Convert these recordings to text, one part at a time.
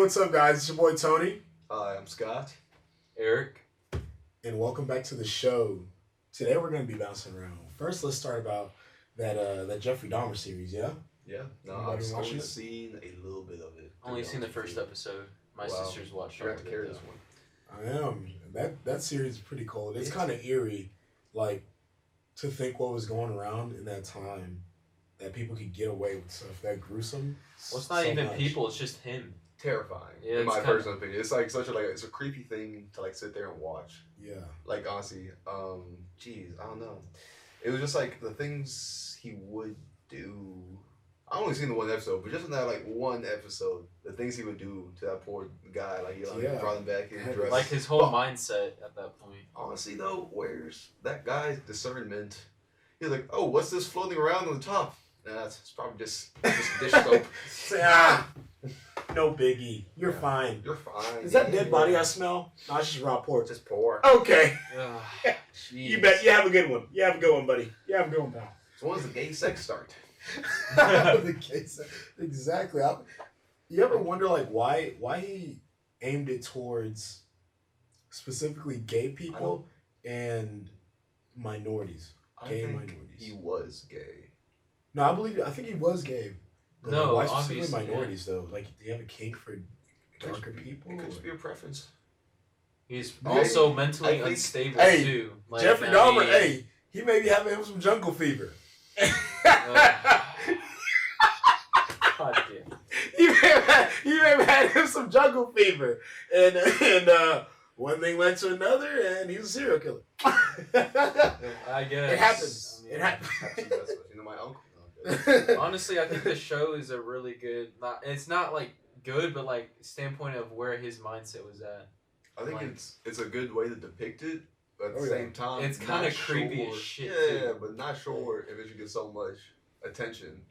what's up, guys? It's your boy Tony. Hi, I'm Scott. Eric. And welcome back to the show. Today we're going to be bouncing around. First, let's start about that Jeffrey Dahmer series, yeah? Yeah, no, Anybody I've watching only it? seen a little bit of it. Only seen the first episode. My sister's watched You all have of to it. carry though. this one. I am. That series is pretty cold. It's kind of eerie, like, to think what was going around in that time, that people could get away with stuff that gruesome. Well, it's not so even much. people, it's just him. Terrifying, Yeah, in my it's personal opinion. It's like such a it's a creepy thing to like sit there and watch. Yeah. Like honestly, geez, I don't know. It was just like the things he would do. I only seen the one episode, but just in that like one episode, the things he would do to that poor guy, like he brought him back in dress. Like his whole mindset at that point. Honestly though, where's that guy's discernment? He's like, oh, what's this floating around on the top? Nah, it's probably just dish soap. No biggie. You're fine. You're fine. Is that dead body I smell? No, it's just raw pork. Just pour. Okay. You bet. You have a good one. You have a good one, buddy. You have a good one, pal. So when does the gay sex start? The case. Exactly. You ever wonder like why he aimed it towards specifically gay people and minorities? Gay I think minorities. he was gay. No, I think he was gay. But No, like, why specifically obviously, minorities though? Like, do you have a kink for darker people? It could or- just be a preference. He's Maybe. also mentally I think- unstable Hey, too. Like, Jeffrey Dahmer, hey, he may be having him some jungle fever. God damn. He may have had him some jungle fever, and one thing led to another, and he's a serial killer. I guess. It happens. I mean, It happens. You know, my uncle. Honestly, I think the show is a really good. It's not like good, but like standpoint of where his mindset was at. I think Like- it's a good way to depict it, but at the Oh, yeah. same time, It's not kinda creepy sure- as shit, Yeah, too. but not sure if it should get so much attention.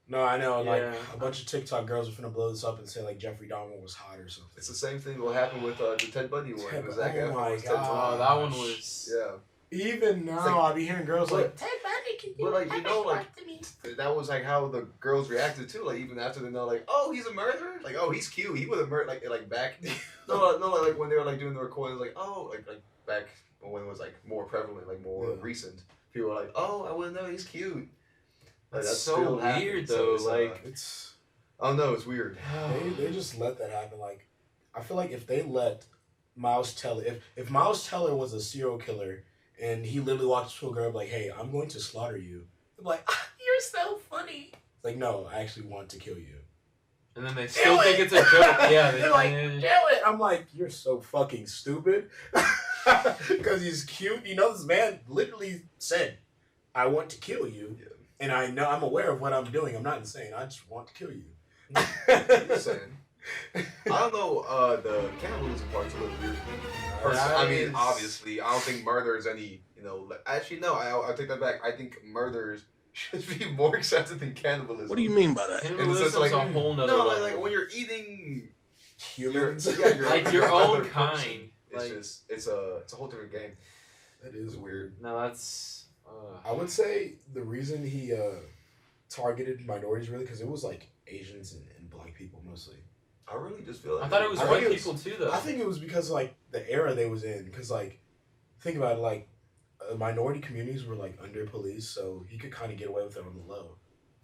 No, I know. Like Yeah. a bunch of TikTok girls are finna blow this up and say like Jeffrey Dahmer was hot or something. It's the same thing what happened with the Ted Bundy one. It was Zac Oh Efron my was Ted God. Oh, Bundy. that one was. Yeah, Even now, like- I'll be hearing girls but- like Ted Bundy can do but like you know, like what to me. that was like how the girls reacted too. Like even after they know, like, oh, he's a murderer. Like, oh, he's cute. He would have murdered like back. No, like when they were like doing the recordings, like, oh, like back when it was like more prevalent, like more recent. People were like, oh, I wouldn't know he's cute. Like, That's so still weird, happening, though, it's, like- It's I don't know, it's weird. they just let that happen. Like I feel like if they let Miles Teller, if Miles Teller was a serial killer and he literally walked up to a girl like, hey, I'm going to slaughter you, they're like, you're so funny. Like, no, I actually want to kill you. And then they still think it's a joke. Yeah, They're like, do it. I'm like, you're so fucking stupid. Because he's cute. You know, this man literally said, I want to kill you. Yeah. And I know, I'm aware of what I'm doing. I'm not insane. I just want to kill you. Just saying. I don't know, the cannibalism part's a little weird. I mean, obviously, I don't think murder is any, actually, no, I take that back. I think murders should be more accepted than cannibalism. What do you mean by that? Cannibalism's like- a whole nother No, level. like when you're eating Humans. you're Like your another own person. kind. It's Like- just, it's a whole different game. That It's is weird. No, that's. I would say the reason he targeted minorities really because it was like Asians and black people mostly. I really just feel like I thought it was I white think it was- people too, though. I think it was because like the era they was in. Because like, think about it, like minority communities were like under police, so he could kind of get away with it on the low,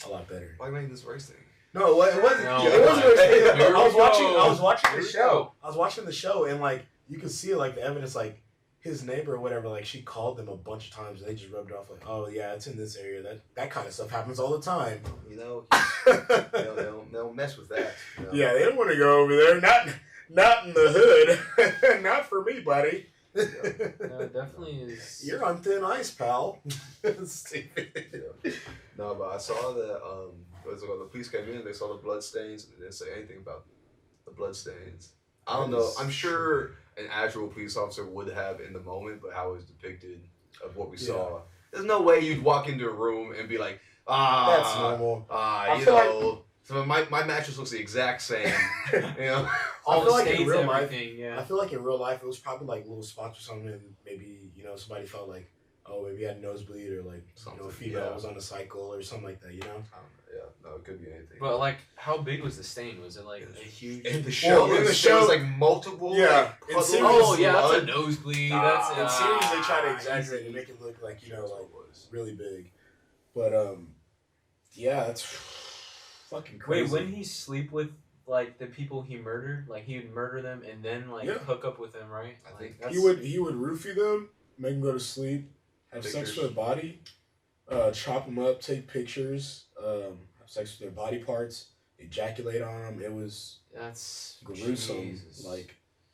a lot better. why making this race thing? No, it wasn't. No, It wasn't. Here we I was watching. go. I was watching Here the we show. go. I was watching the show, and like you could see like the evidence, like his neighbor or whatever. Like she called them a bunch of times, and they just rubbed it off like, "Oh yeah, it's in this area." That kind of stuff happens all the time. You know, they don't mess with that. You know? Yeah, they don't want to go over there. Not in the hood. Not for me, buddy. No, it definitely is. You're on thin ice, pal. Stupid. Yeah. No, but I saw that when the police came in, they saw the blood stains, and they didn't say anything about the blood stains. I don't know. I'm sure an actual police officer would have in the moment, but how it was depicted of what we saw, there's no way you'd walk into a room and be like, That's normal. you feel know, so my mattress looks the exact same. You know, All I the feel like in stains, real life- everything. I Yeah. feel like in real life it was probably like little spots or something, and maybe somebody felt like, oh, maybe he had a nosebleed or like Something, a female yeah. was on a cycle or something like that. You know. I don't know. Yeah, no, it could be anything. But like, how big was the stain? Was it like a huge? In the show, Well, in the it show- was like multiple. Yeah, like, in puddles series- of Oh yeah, that's blood. a nosebleed. Nah, That's In series, they try to ah, exaggerate easy. and make it look like That's what like it was. really big. But yeah, that's fucking crazy. Wait, wouldn't he sleep with like the people he murdered? Like he would murder them and then like Yeah. hook up with them, right? I Like, think that's, he would roofie them, make them go to sleep, have sex Pictures. with their body, chop them up, take pictures, have sex with their body parts, ejaculate on them. It was that's gruesome. Jesus.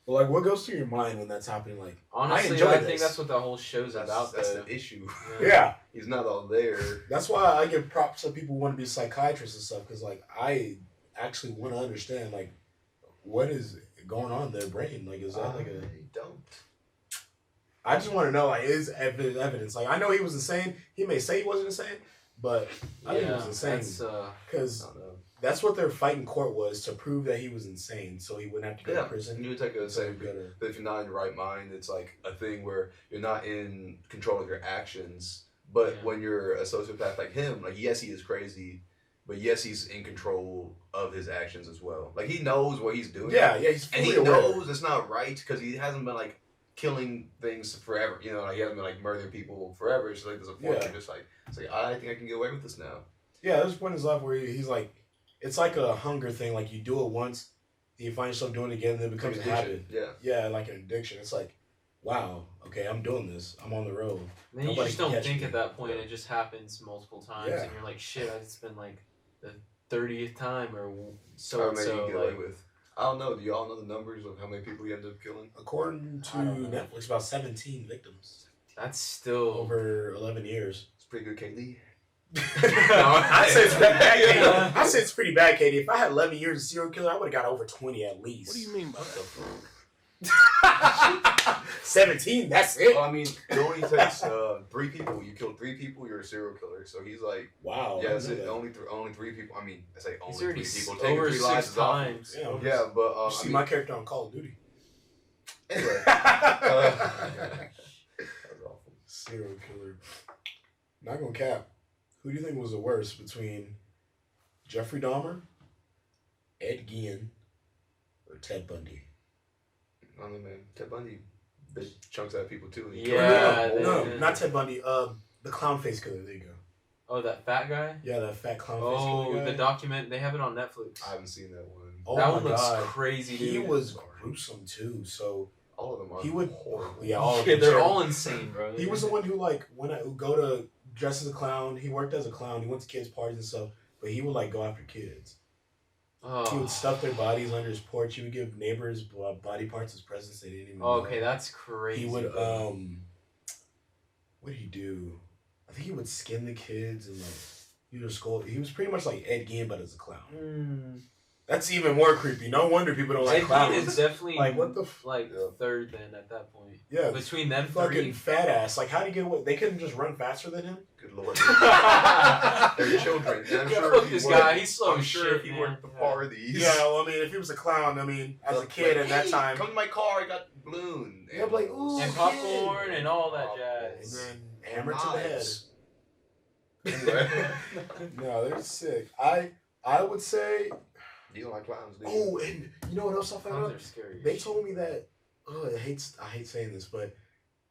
But like, what goes through your mind when that's happening? Like, honestly, enjoy I this. think that's what the whole show's That's, about. that's though. the issue. yeah, He's not all there. that's why I give props to people who want to be psychiatrists and stuff, because like I actually want to understand like what is going on in their brain. Like, is that like a? I don't. I just want to know, like, is evidence? Like, I know he was insane. He may say he wasn't insane, but I think he was insane That's, because I don't know. that's what their fight in court was, to prove that he was insane, so he wouldn't have to go Yeah, to prison. you would take a So same. he gotta- But if you're not in your right mind, it's like a thing where you're not in control of your actions. But Yeah. when you're a sociopath like him, like yes, he is crazy, but yes, he's in control of his actions as well. Like he knows what he's doing. Yeah, he's and fully he aware. knows it's not right because he hasn't been like killing things forever. You know, like he hasn't been like murdering people forever. It's just like there's a point Yeah. where you're just like, it's like I think I can get away with this now. Yeah, there's a point in his life where he's like, it's like a hunger thing. Like, you do it once, then you find yourself doing it again, then it becomes a habit. Yeah. Yeah, like an addiction. It's like, wow, okay, I'm doing this. I'm on the road. then you Nobody just can don't catch think me. at that point. It just happens multiple times, Yeah. and you're like, shit, it's been like the 30th time or so How and many you so. get away Like, with? I don't know. Do y'all know the numbers of how many people he ended up killing? According to I don't know. Netflix, about 17 victims that's still over 11 years. It's pretty good, Kaylee. I say it's pretty bad, Katie. Yeah. I say it's pretty bad, Katie. If I had 11 years of serial killer, I would have got over 20 at least. What do you mean by that? 17, that's it. Well, I mean, it only takes 3 people. You kill 3 people, you're a serial killer. So he's like, Wow. yeah, I that's didn't it. know that. Only 3 people. I mean, I say only he's 3 already people. Taking over 3 6 lives is awful. times. Yeah. Yeah, but You see I mean, my character on Call of Duty. anyway, Serial that was awful. killer. Not gonna cap. Who do you think was the worst between Jeffrey Dahmer, Ed Gein, or Ted Bundy? I don't know, man. Ted Bundy bit chunks out of people too. and he Yeah, killed them. no, they- not Ted Bundy. The clown face killer. There you go. Oh, that fat guy. Yeah, that fat clown face Oh, killer guy. the document. They have it on Netflix. I haven't seen that one. Oh that my one looks God. crazy, dude. He was gruesome too. So All of them are he would. horrible. Yeah, all of Yeah, them they're terrible. all insane, bro. He was the one who like when I would go to dress as a clown. He worked as a clown. He went to kids' parties and stuff. But he would like go after kids. Oh. He would stuff their bodies under his porch. He would give neighbors body parts as presents they didn't even know. Oh, okay, that's crazy. He would what did he do? I think he would skin the kids and like he would scold. He was pretty much like Ed Gein but as a clown. Mm. That's even more creepy. No wonder people don't like Ed Gein clowns. is definitely Like, what the like Yeah. third then at that point. Yeah, Between them fucking three. fat ass. Like, how do you get away? They couldn't just run faster than him. Good lord. They're children. And I'm Yeah, sure fuck if he this worked- guy, he's slow I'm as sure shit, if he man. worked the Yeah. parties. Yeah, well, I mean, if he was a clown, I mean, as a Like, kid at that hey, time, come to my car. I got balloon. Yeah, like, ooh, And kid. popcorn and all that and jazz. then hammer to the head. Knives. Anyway. No, they're sick. I would say. You don't like clowns, do you? Oh, and you know what else I found Clowns out? are scary. They told me that. Oh, I hate saying this, but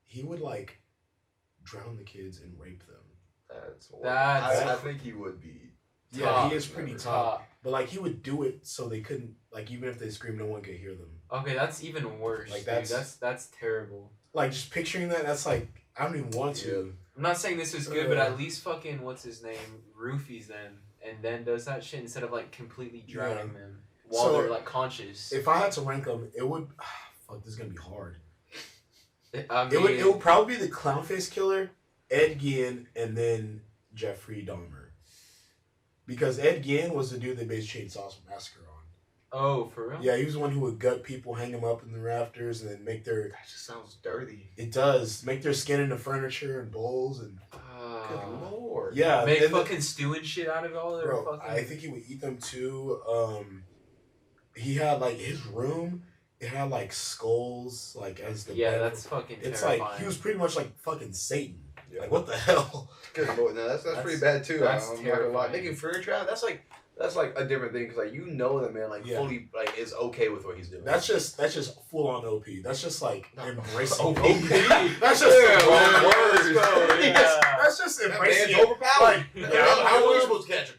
he would like drown the kids and rape them. That's horrible. That's- I think he would be. Yeah, Top. he is pretty tough. Top. But like he would do it so they couldn't like even if they screamed, no one could hear them. Okay, that's even worse. Like, Like that's terrible. Like just picturing that, that's like I don't even want to. I'm not saying this is good, but at least fucking what's his name roofies them and then does that shit instead of like completely drowning them while So, they're like conscious. If I had to rank them, it would. Fuck, this is gonna be hard. I mean, It would probably be the clownface killer, Ed Gein, and then Jeffrey Dahmer. Because Ed Gein was the dude they based Chainsaw Massacre on. oh, for real? Yeah, he was the one who would gut people, hang them up in the rafters, and then make their. That just sounds dirty. It does make their skin into furniture and bowls and. Good lord. Yeah, Make and fucking stew and shit out of all their bro, fucking. I think he would eat them too. He had like his room. It had like skulls, like as the yeah, bed. that's fucking It's terrifying. like he was pretty much like fucking Satan. Yeah. Like, what the hell? Good lord, no, that's pretty bad too. That's I'm not gonna lie. terrifying. Making furniture trap, that's like a different thing because like you know that man like Yeah. fully like is okay with what he's doing. That's just full on OP. That's just like No. embracing OP. That's just Yeah, the wrong man, words. let's go, yeah. That's just That embracing man's it. overpowered. Like, yeah, I how are want- you supposed to catch him?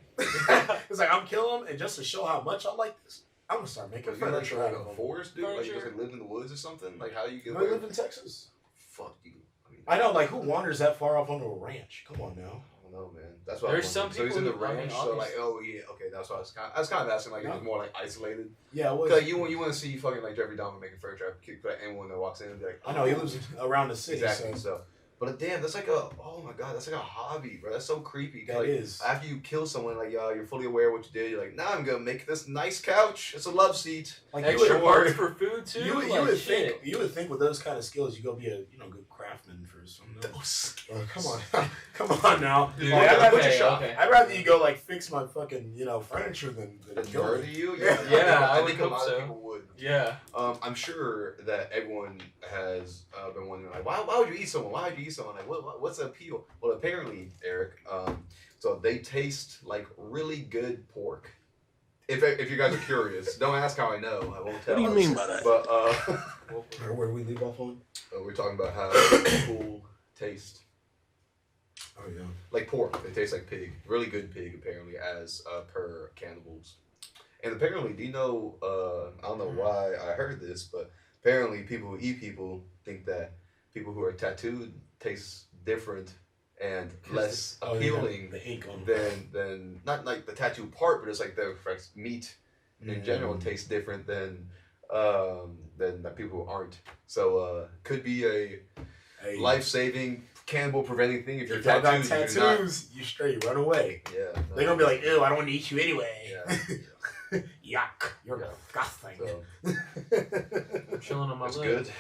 It's like I'm killing him, and just to show how much I like this, I'm gonna start making If you're like furniture out in of a him. forest, dude, like you Furniture. just live in the woods or something. Like how do you get I away? live in Texas. Fuck you. I mean, I know, like, who wanders that far off onto a ranch? Come on now. I don't know, man. That's what There's I'm some wondering. So he's in the people who- I mean, ranch, so like, obviously- oh yeah, okay, that's what I was kind of asking, like, it was more like isolated. Yeah, it was. Cause you want to see fucking like Jeffrey Dahmer making furniture, like anyone that walks in and be like, I know, he lives around the city. exactly. So So, but damn, that's like oh my god, that's like a hobby, bro. That's so creepy. 'Cause, that like, is. after you kill someone, like you're fully aware of what you did. You're like, now I'm gonna make this nice couch. It's a love seat. Like, Extra you parts would, for food too. you would like, think with those kind of skills, you go be a good craftsman for something else. Come on, come on now. Dude, Like, okay, okay. I'd rather you go like fix my fucking furniture than kill Murder me. you? Yeah, I I would think a hope lot so. of people would. Yeah. I'm sure that everyone has been wondering, like, why would you eat someone? Why would you eat someone? Like, what's the appeal? Well, apparently, Eric, so they taste like really good pork. If you guys are curious, don't ask how I know. I won't tell. What do you mean by that? But Where do we leave off on? we're talking about how people taste Oh yeah. like pork. They taste like pig. Really good pig, apparently, as per cannibals. And apparently, do you know? I don't know why I heard this, but apparently, people who eat people think that people who are tattooed taste different and less Oh, appealing the ink on them. than not like the tattoo part, but it's like their meat in general tastes different than the people who aren't. So could be a Hey, life-saving, cannibal-preventing thing if you're if y'all got tattooed. you're not- tattoos, you straight run away. Yeah, no. They're gonna be like, ew, I don't want to eat you anyway. Yeah. Yuck, you're Yeah. disgusting. So I'm chilling on my that's leg. good.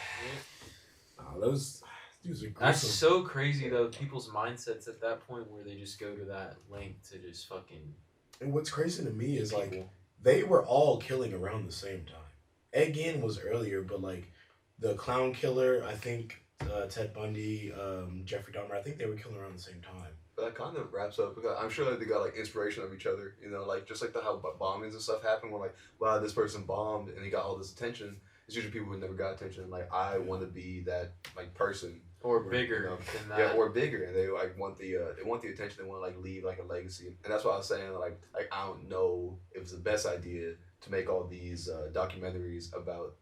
Oh, those dudes are That's gruesome. so crazy though. People's mindsets at that point where they just go to that length to just fucking. And what's crazy to me is like People. they were all killing around the same time. Ed Gein was earlier, but like the clown killer, I think Ted Bundy, Jeffrey Dahmer, I think they were killing around the same time. But that kind of wraps up. Because I'm sure that they got like inspiration of each other. You know, like just like how bombings and stuff happen. Where like, wow, this person bombed and he got all this attention. It's usually people who never got attention. Like, I want to be that like person. Or you bigger know, than that. Yeah, or bigger, and they like want the attention. They want to like leave like a legacy, and that's why I was saying like I don't know if it's the best idea to make all these documentaries about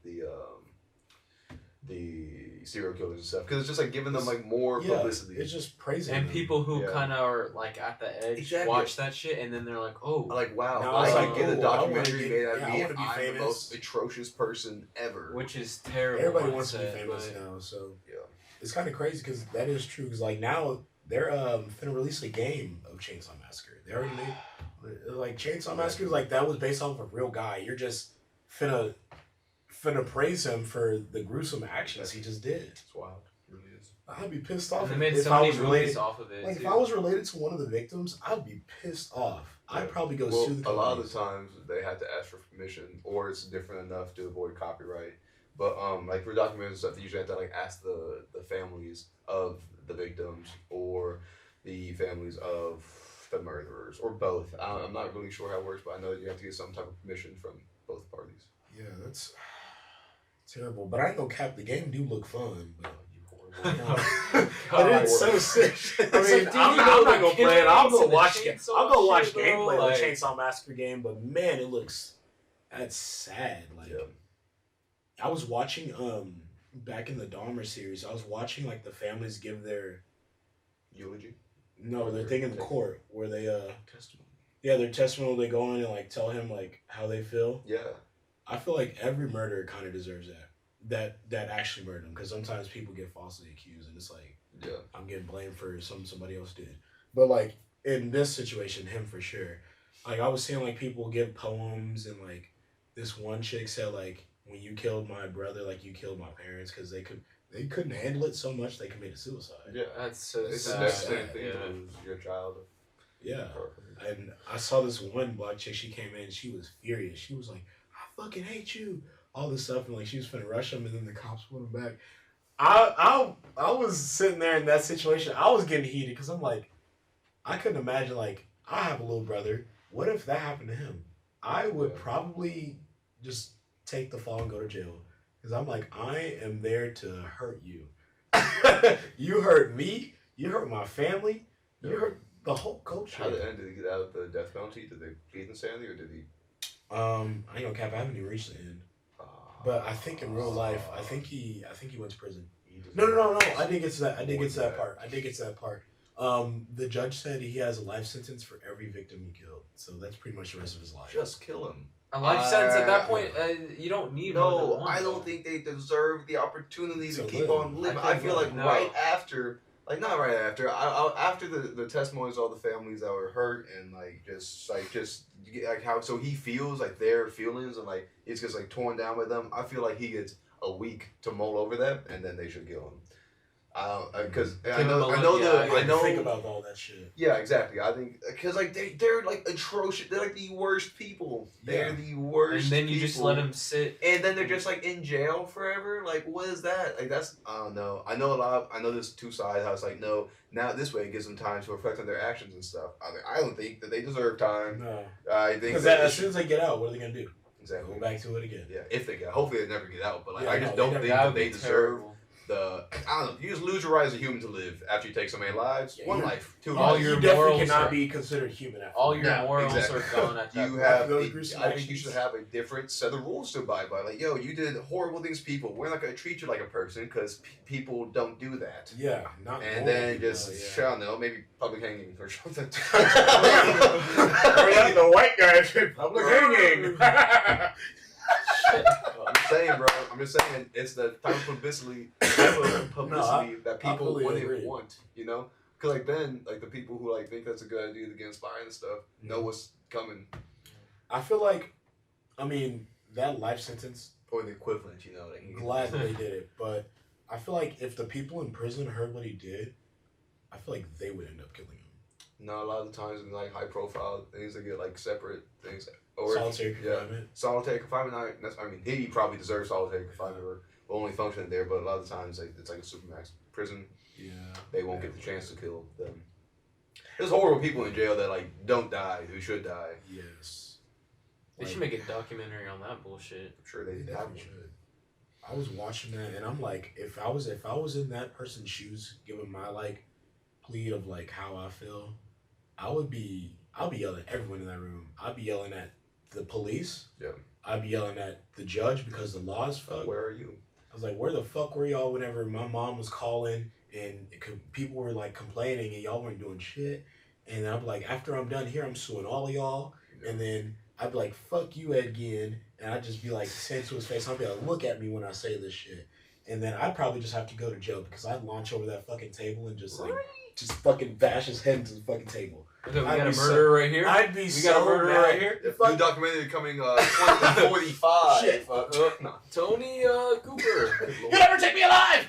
the serial killers and stuff because it's just like giving them like more Yeah, publicity. it's just praising And them. people who Yeah. kind of are like at the edge Exactly. watch that shit, and then they're like, "Oh, Like wow, Now I it's could like, get a oh, I documentary wanna made get- out of yeah, I me wanna if be I'm the famous. most atrocious person ever. which is terrible." Everybody wants to be mindset, famous but- now, so Yeah. it's kind of crazy because that is true. Because like now they're finna release a game of Chainsaw Massacre. They already made like Chainsaw Massacre. Like that was based off of a real guy. You're just finna praise him for the gruesome actions he just did. It's wild. It really is. I'd be pissed off And they made if so I many was movies related. off of it. Like if too. I was related to one of the victims, I'd be pissed off. I'd probably go Well, sue the a lot of companies. the times they have to ask for permission, or it's different enough to avoid copyright. But like for documentaries and stuff, they usually have to like ask the families of the victims or the families of the murderers, or both. I'm not really sure how it works, but I know you have to get some type of permission from both parties. Yeah, that's terrible. But I ain't gonna cap. The game do look fun, but. God. But it's so sick. I It's mean, like, dude, I'm you not know gonna the play it. I'll killings go and the watch. chainsaw I'll go watch shit, bro, gameplay like- of the Chainsaw Massacre game. But man, it looks. That's sad. Like Yeah. I was watching back in the Dahmer series. I was watching like the families give their Eulogy. their thing in the court where they Testimony. their testimony. They go in and like tell him like how they feel. Yeah. I feel like every murderer kind of deserves that actually murdered him, because sometimes people get falsely accused and it's like Yeah. I'm getting blamed for somebody else did. But like in this situation, him for sure. Like I was seeing like people give poems, and like this one chick said like, when you killed my brother, like you killed my parents, because they couldn't handle it so much they committed suicide. Yeah. That's so It's the sad. devastating thing Yeah. to lose your child. Yeah. And I saw this one black chick, she came in, she was furious. She was like, I fucking hate you. All this stuff, and like she was finna rush him, and then the cops put him back. I was sitting there in that situation. I was getting heated because I'm like, I couldn't imagine like I have a little brother. What if that happened to him? I would probably just take the fall and go to jail because I'm like I am there to hurt you. You hurt me. You hurt my family. You hurt the whole culture. How did it end? Did he get out of the death penalty? Did they plead insanity or did he? I ain't gonna cap. I haven't even reached the end. But I think in real life, I think he went to prison. No. I did get to that. I did get to that part. The judge said he has a life sentence for every victim he killed. So that's pretty much the rest of his life. Just kill him. A life sentence at that point, you don't need more than one, I don't think they deserve the opportunity to keep on living. I I feel like no. right after, like not right after, after the testimonies of all the families that were hurt and just how so he feels like their feelings and like it's just like torn down by them. I feel like he gets a week to mull over that and then they should kill him. Because I know think about all that shit. Yeah, exactly. I think because like they're like atrocious. They're like the worst people. They're the worst. And then you people. just let them sit. And then they're just like in jail forever. Like what is that? Like that's I don't know. I know a lot. I know there's two sides. I was like, no. Now this way it gives them time to reflect on their actions and stuff. I don't think that they deserve time. No. I think because as soon as they get out, what are they gonna do? Exactly. Go back to it again. Yeah, if they get. Hopefully they never get out. But like Yeah, I just no, don't think that they deserve. Terrible. I don't know. You just lose your right as a human to live after you take so many lives. Yeah, One life, two all lives. your you definitely morals cannot are- be considered human after All that. your morals exactly. are gone at that You point. have. Those gruesome I think you actions. should have a different set of rules to abide by. Like, yo, you did horrible things, to people. We're not gonna treat you like a person because people don't do that. Yeah, not. And normal then people, just, I don't know, maybe public hanging or something. Or not the white guy said public hanging. I'm just saying, it's the type of publicity that people wouldn't want, you know? Because like then, like the people who like think that's a good idea to get inspired and stuff know what's coming. I feel like, I mean, that life sentence. Or the equivalent, you know. Like, Glad that they did it, but I feel like if the people in prison heard what he did, I feel like they would end up killing him. No, a lot of the times in like high profile things, they get like separate things. Or Solitary confinement. Solitary confinement. I mean, he probably deserves solitary confinement or will only function there, but a lot of the times like, it's like a supermax prison. Yeah. They won't get the chance to kill them. There's horrible people in jail that like don't die who should die. Yes. They should make a documentary on that bullshit. I'm sure they They have definitely should. I was watching that and I'm like, if I was in that person's shoes, given my like plea of like how I feel, I'll be yelling at everyone in that room. I'd be yelling at the police. Yeah. I'd be yelling at the judge because the law is fucked. Where are you? I was like, where the fuck were y'all whenever my mom was calling and people were like complaining and y'all weren't doing shit? And I'd be like, after I'm done here, I'm suing all of y'all. Yeah. And then I'd be like, fuck you, Ed Gein. And I'd just be like, saying to his face, I'd be like, look at me when I say this shit. And then I'd probably just have to go to jail because I'd launch over that fucking table and just like, just fucking bash his head into the fucking table. Okay, we got a murderer right here. I'd be we so got a murderer mad. right here. New documentary coming 2045. Shit. No. Tony Cooper. You'll never take me alive!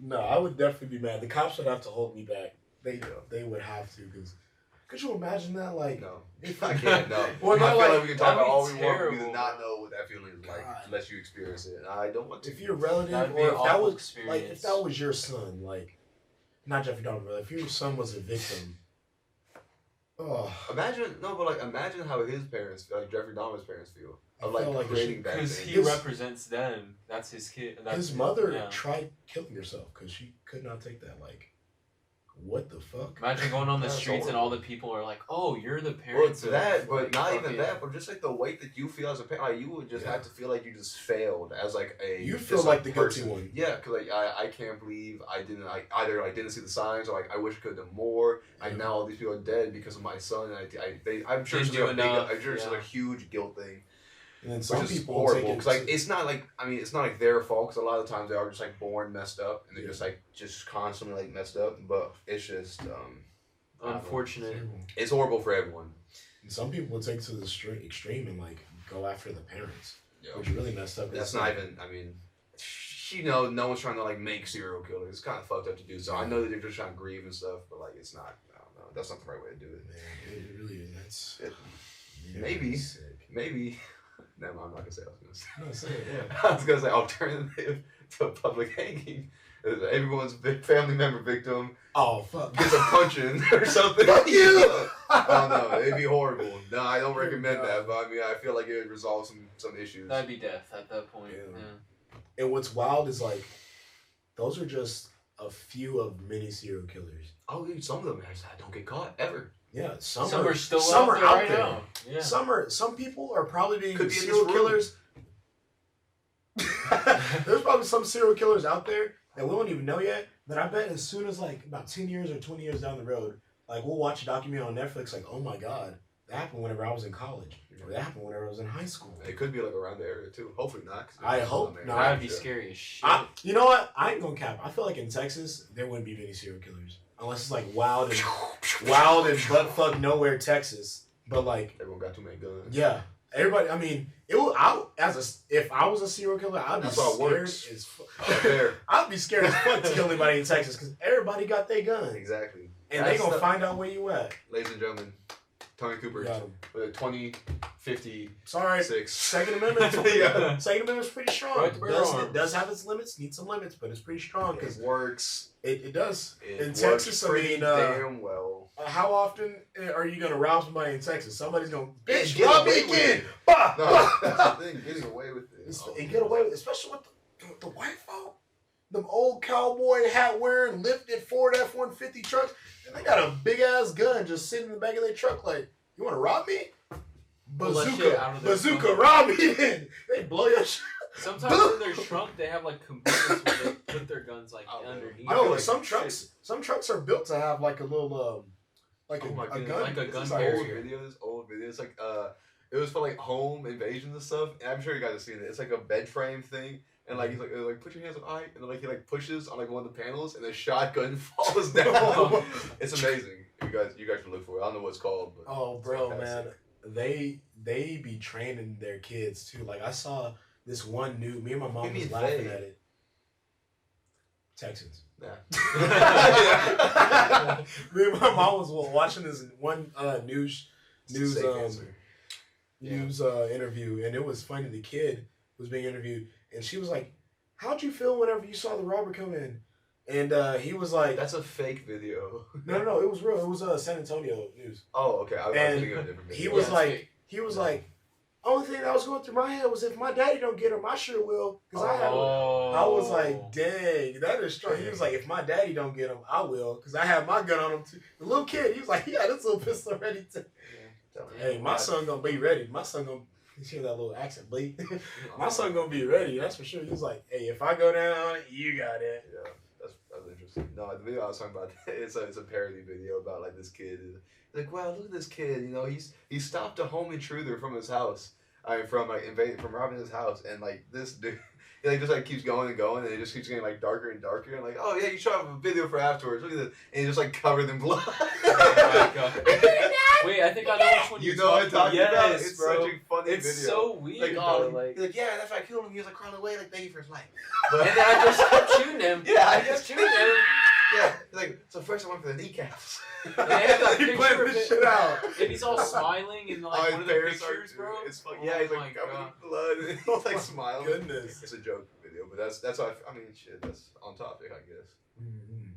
No, I would definitely be mad. The cops would have to hold me back. They would have to, because could you imagine that? Like, No. if I can't, no. Well, I feel like we can talk that'd about all be we want, but we do terrible, not bro. know what that feeling is like God. unless you experience it. And I don't want to. if your relative, That'd be or an if that awful was experience. like, if that was your son, like, not Jeffrey Dahmer, but if your son was a victim, Imagine how his parents feel, like Jeffrey Dahmer's parents feel. Of I felt like like creating bad Because things. he His- represents them. That's his kid. That's his mother yeah. tried killing herself because she could not take that. Like, what the fuck? Imagine going on the That's streets and horrible. all the people are like, "Oh, you're the Well, parents." it's of, that, but like, not even fucking- that, but just like the weight that you feel as a parent, like you would just have to feel like you just failed as like a. You just feel a like the guilty person. one. Yeah, because like I can't believe I didn't either I didn't see the signs or like I wish I could have done more. Like Yeah. now all these people are dead because of my son. And I'm sure it's Didn't like do enough, I'm sure it's yeah. like a huge guilt thing, And then some which is people horrible. take it Because like to- it's not like it's not like their fault. Because a lot of times they are just like born messed up and they're Yeah. just constantly like messed up. But it's just Unfortunate. it's horrible for everyone. And some people will take it to the extreme and like go after the parents, Yeah. which really messed up. That's It's not like- even. I mean, no one's trying to like make serial killers. It's kind of fucked up to do. So I know that they're just trying to grieve and stuff, but like it's not. I don't know. That's not the right way to do it. Man, it really is. That's It- yeah, maybe. it's sick. Maybe. Never mind, I'm not gonna say. I was gonna say. No, say it. Yeah. I was gonna say alternative to public hanging. Is everyone's family member victim Oh fuck. gets a punching or something. Fuck you! Oh no, it'd be horrible. No, I don't recommend God. that. But I mean, I feel like it would resolve some issues. That'd be death at that point. Yeah. Yeah. And what's wild is like, those are just a few of many serial killers. Oh, dude, some of them don't get caught ever. Yeah, some are still some out are there out right there. now. Yeah. Some people are probably being Could be in serial this room. killers. There's probably some serial killers out there that we don't even know yet. That I bet as soon as like about 10 years or 20 years down the road, like we'll watch a documentary on Netflix, like, oh my god, that happened whenever I was in college, or that happened whenever I was in high school. It could be like around the area too. Hopefully not. 'Cause I it's hope man. not. That would be Yeah. scary as shit. You know what? I ain't gonna cap. I feel like in Texas there wouldn't be many serial killers unless it's like wild and buttfuck nowhere Texas. But like, Everyone got too many guns. yeah, everybody. I mean, if I was a serial killer, I'd be That's how it scared works. as fuck. Up there. I'd be scared as fuck to kill anybody in Texas because everybody got their guns, Exactly. and they That's gonna the- find out where you at. Ladies and gentlemen, Tony Cooper, Got 'em. 2056. Sorry, Second Amendment. Yeah. Second Amendment's pretty strong. Right to bear arms. It does have its limits, needs some limits, but it's pretty strong It because works. it does. It In works Texas, I pretty mean, damn well. How often are you gonna rob somebody in Texas? Somebody's gonna bitch Get rob me away with again. it. Bah, No, bah, that's bah. the thing. Getting away with it. And get away with it, especially with the white folk. Them old cowboy hat wearing, lifted Ford F-150 trucks, and they got a big ass gun just sitting in the back of their truck. Like, you want to rob me? Pull that shit out of their Bazooka, trunk. rob me! Then they blow your shit. Sometimes in their trunk they have like components where they put their guns like Oh, underneath. I know, feel like like some trucks are built to have like a little like Oh my a goodness. gun, Like a This gun is carrier. old videos. Like it was for like home invasions and stuff. And I'm sure you guys have seen it. It's like a bed frame thing. And like he's like put your hands on eye, and then like he like pushes on like one of the panels, and the shotgun falls down. It's amazing. You guys should look for it. I don't know what it's called, but Oh, it's bro, fantastic. man, they be training their kids too. Like I saw this one new. Me and my mom What do you was mean laughing they? at it. Texans. Yeah. Me and my mom was watching this one news Safe answer. interview, and it was funny. The kid was being interviewed, and she was like, "How'd you feel whenever you saw the robber come in?" And he was like, That's a fake video. "No, it was real. It was San Antonio news." Oh, okay. I was And thinking of a different video. He was Yeah, like, only thing that was going through my head was if my daddy don't get him, I sure will, because I have. I was like, dang, that is strong. He was like, if my daddy don't get him, I will, because I have my gun on him too. The little kid, he was like, yeah, this little pistol ready to. Hey, my son gonna be ready. My son gonna. You hear that little accent, bleed? My son gonna be ready. That's for sure. He was like, hey, if I go down, you got it. Yeah, that's interesting. No, the video I was talking about, it's a parody video about like this kid. Like, wow, look at this kid. You know, he stopped a home intruder from his house. From robbing his house, and like this dude, he like just like keeps going and going, and it just keeps getting like darker and darker. And like, oh yeah, you shot up a video for afterwards. Look at this, and he just like covered in blood. Oh my god. Wait, I think I know which one You know what I'm talking yes, about? It's bro. such a funny It's video. so weak. Like, though, like, he's like, yeah, that's why I killed him. He was like crawling away, like begging for his life. and then I just kept shooting him. Yeah, I I just just shooting him. Yeah, he's like, so first I went for the kneecaps. And they have that He picture played of this it, shit out. and he's all smiling in like one of the parents pictures, bro. It's Oh yeah, he's my like covered God. in blood, and he's like smiling. Goodness. It's a joke video, but that's how I mean, shit. That's on topic, I guess. Mm-hmm.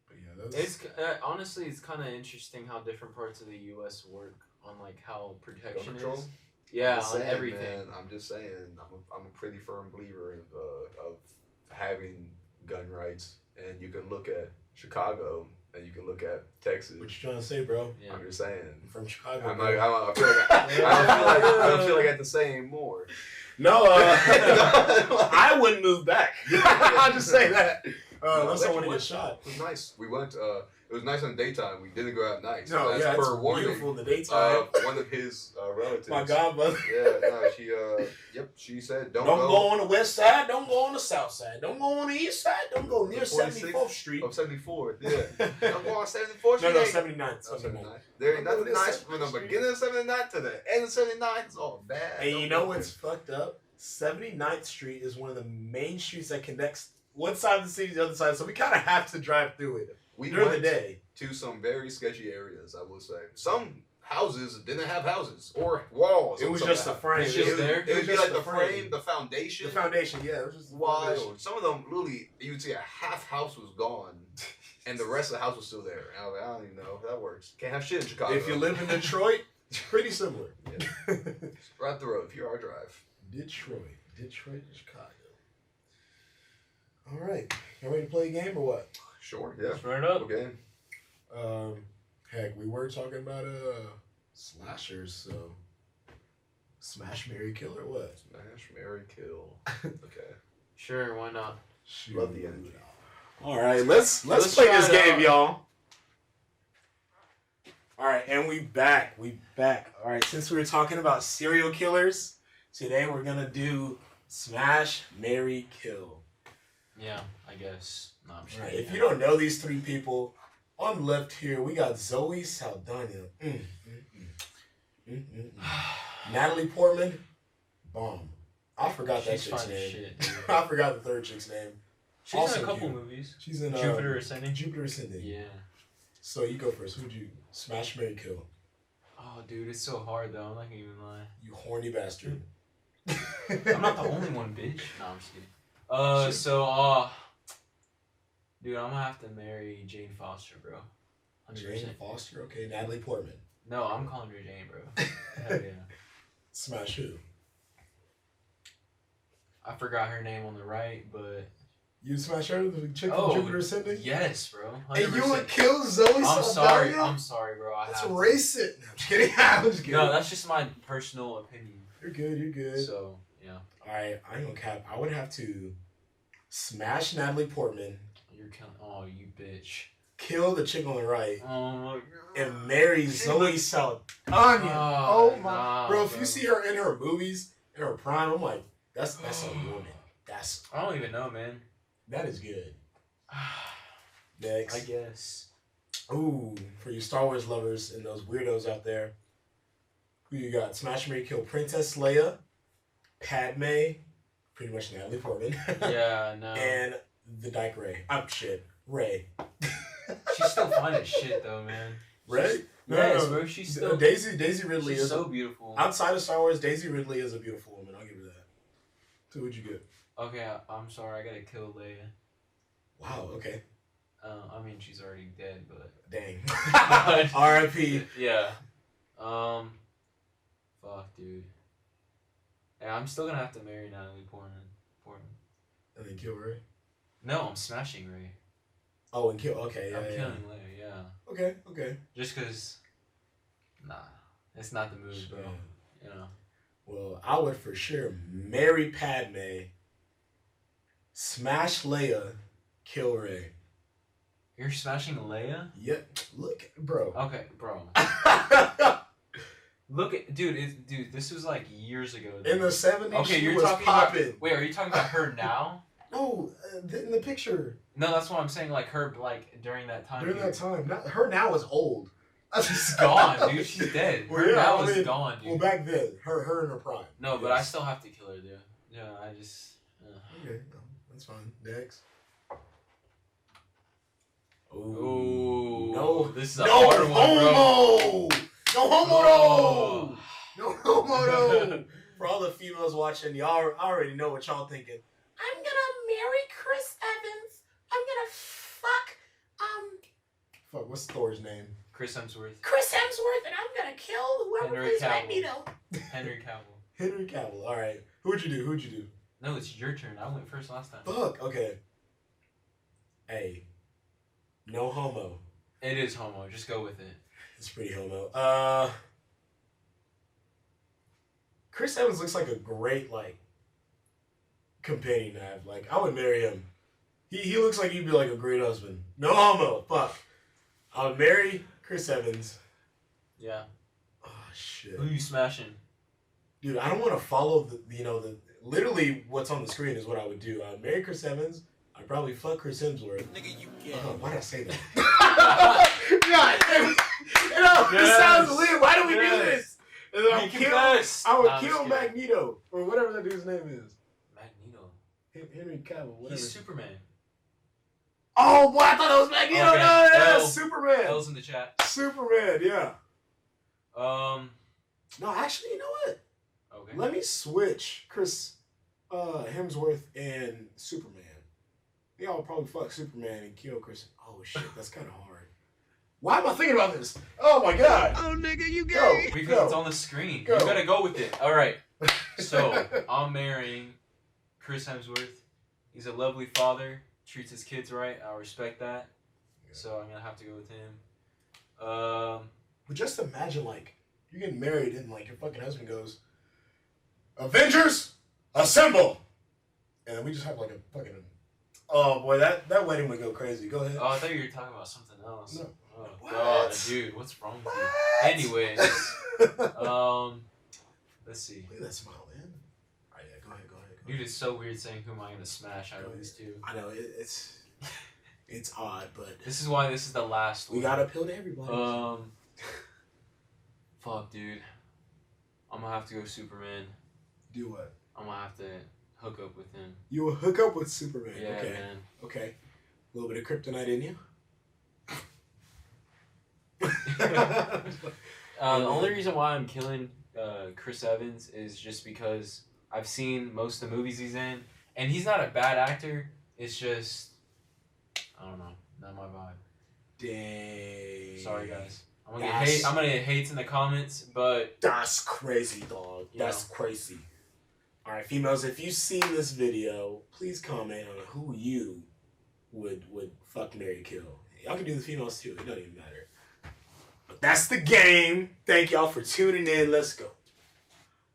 But yeah, that's. It's honestly, it's kind of interesting how different parts of the U.S. work on like how protection control? is. Yeah, I'm just on saying, everything. Man, I'm just saying, I'm a pretty firm believer of having gun rights, and you can look at Chicago and you can look at Texas. What you trying to say, bro? Yeah. I'm just saying. I'm from Chicago. I'm bro. like, I feel like I don't feel like I have to say anymore. No, I wouldn't move back. I'll just say that. Unless I want to get shot. It was nice. We went. It was nice in the daytime. We didn't go out nights. No, As yeah, it's per warning, beautiful in the daytime. one of his relatives. My godmother. Yeah, no, she. Yep, she said don't Don't go. go on the west side. Don't go on the south side. Don't go on the east side. Don't go near 46th 74th Street. Of 74th, yeah. Don't go on 74th No, Street. 79th. Oh, 79th. 79. There ain't Don't go nothing to nice 74th from the Street. beginning of 79 to the end of 79. It's all bad. And Don't you know go what's fucked up? 79th Street is one of the main streets that connects one side of the city to the other side. So we kind of have to drive through it We during the went day. to some very sketchy areas, I will say. Some houses didn't have houses or walls. It was just a frame. It's just there. It would be just like the frame, the foundation. The foundation, yeah. It was just Wild. Some of them, literally, you would see a half house was gone, and the rest of the house was still there. And I was like, I don't even know if that works. Can't have shit in Chicago. If you live in Detroit, it's pretty similar. Yeah. Right up the road, few hour drive. Detroit, Chicago. All right, you ready to play a game or what? Sure, yeah. Let's run it up. Okay. Heck, we were talking about slashers, so smash, marry, kill, or what? Smash, marry, kill. Okay. Sure, why not? Shoot. Love the energy. All right, let's play try this it game, out. y'all. All right, and we back. All right, since we were talking about serial killers, today we're gonna do smash, marry, kill. Yeah, I guess. No, I'm All right, if you don't know these three people, on the left here we got Zoe Saldana, Natalie Portman, bomb. I forgot that She's chick's fine as name. shit, dude. I forgot the third chick's name. She's Also in a couple cute. movies. She's in Jupiter Ascending. Jupiter Ascending. Yeah. So you go first. Who'd you smash, marry, kill? Oh, dude, it's so hard though. I'm not gonna even lie. You horny bastard. I'm not the only one, bitch. No, I'm just kidding. Shoot. Dude, I'm gonna have to marry Jane Foster, bro. 100%. Jane Foster. Okay, Natalie Portman. No, I'm calling her Jane, bro. Hell yeah. Smash who? I forgot her name on the right, but You smash her, the chick Oh, from Jupiter Ascending? yes, bro. 100%. And you would kill Zoe I'm sorry. Saldana? I'm sorry, bro. I That's have to. racist. No, I'm just kidding. I'm just kidding. No, that's just my personal opinion. You're good. You're good. So yeah, Alright, I ain't gonna cap. I would have to smash Natalie Portman, you're killing. Oh, you bitch. kill the chick on the right, Oh my god. and marry Zoe Saldana. Oh, Oh my, nah, bro! If bro. you see her in her movies, in her prime, I'm like, that's a woman. I don't even know, man. That is good. Next, I guess. ooh, for you Star Wars lovers and those weirdos out there, who you got? Smash, marry, kill Princess Leia, Padme, pretty much Natalie Portman, Yeah, no. and the Dyke Ray. Ray. She's still fine as shit though, man. Ray? Yes, bro. She's still. Daisy Ridley She's is so beautiful. outside of Star Wars. Daisy Ridley is a beautiful woman. I'll give her that. So who'd you get? Okay, I'm sorry. I gotta kill Leia. Wow. Okay. I mean, she's already dead, but Dang. R.I.P. yeah. Fuck, dude. Yeah, I'm still gonna have to marry Natalie Portman. And then kill Ray. No, I'm smashing Ray. Oh, and kill. Okay. I'm Yeah. killing Leia. Yeah. Okay. Okay. Just cause. Nah, it's not the move, bro. Yeah. You know. Well, I would for sure marry Padme, smash Leia, kill Ray. You're smashing Leia? Yep. Look, bro. Okay, bro. Look at dude. This was like years ago. In the 70s, Okay, she you're was talking popping. about. Wait, are you talking about her now? No, in the picture. No, that's what I'm saying. Like her, like during that time. During period. that time. Not, her now is old. She's gone, dude. She's dead. Well, Her yeah, now I is mean, gone, dude. Well, back then, her in her prime. No, but I still have to kill her, dude. Yeah, I just. Okay, no, that's fine. Next. Ooh. No. This is a No hard one, bro. homo! No homo! Oh. No homo! No. For all the females watching, y'all already know what y'all thinking. I'm gonna marry Chris Evans. I'm gonna fuck, what's Thor's name? Chris Hemsworth. Chris Hemsworth, and I'm gonna kill whoever Henry plays Cavill. Magneto. Henry Cavill. Henry Cavill. All right. Who'd you do? No, it's your turn. I went first last time. Fuck. Okay. Hey. No homo. It is homo. Just go with it. It's pretty homo. Chris Evans looks like a great companion to have. Like, I would marry him. He looks like he'd be like a great husband. No homo. Fuck. I would marry Chris Evans. Yeah. Oh shit. Who you smashing? Dude, I don't want to follow the literally what's on the screen is what I would do. I'd marry Chris Evans. I'd probably fuck Chris Hemsworth. Nigga, you get Why did I say that? This sounds weird. Why do we do this? And then I would kill Magneto or whatever that dude's name is. Magneto. Henry Cavill. Whatever. He's Superman. Oh boy, I thought it was Magneto. Okay. No, yeah, L. Superman. L's in the chat. Superman, yeah. No, actually, you know what? Okay. Let me switch Chris Hemsworth and Superman. They all probably fuck Superman and kill Chris. Oh shit, that's kind of hard. Why am I thinking about this? Oh my god. Oh, nigga, you Go. gay. Because Go. it's on the screen. Go. You gotta go with it. All right. So I'm marrying Chris Hemsworth. He's a lovely father. Treats his kids right. I respect that. So I'm gonna have to go with him. But just imagine, like, you're getting married and, like, your fucking husband goes, Avengers, assemble! And then we just have, like, a fucking... Oh, boy, that wedding would go crazy. Go ahead. Oh, I thought you were talking about something else. No. Oh, What? God, dude, what's wrong with you? Anyways, let's see. Look at that smile, man. All right, yeah, go ahead. Dude, it's so weird saying who am I gonna smash out of these two. I know, it's odd, but... This is why this is the last one. We gotta appeal to everybody. Fuck, dude. I'm gonna have to go Superman. Do what? I'm gonna have to hook up with him. You will hook up with Superman. Yeah, okay. man. Okay. A little bit of kryptonite in you? The only reason why I'm killing Chris Evans is just because I've seen most of the movies he's in, and he's not a bad actor. It's just, I don't know, not my vibe. Dang. Sorry, guys. I'm gonna get hates in the comments, but That's crazy, dog. That's crazy. All right, females, if you've seen this video, please comment on who you would fuck, marry, kill. Y'all can do the females too. It doesn't even matter. But that's the game. Thank y'all for tuning in. Let's go.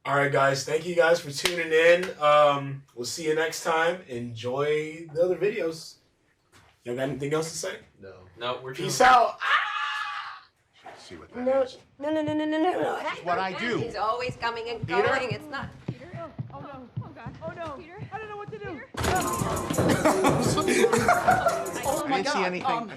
All right, guys. Thank you guys for tuning in. We'll see you next time. Enjoy the other videos. Y'all got anything else to say? no, we're Peace out. See what that No, is. no. That's what I do. He's always coming and Peter? going. It's not. Oh no. Oh God. Oh no. Peter? I don't know what to do. I didn't see anything.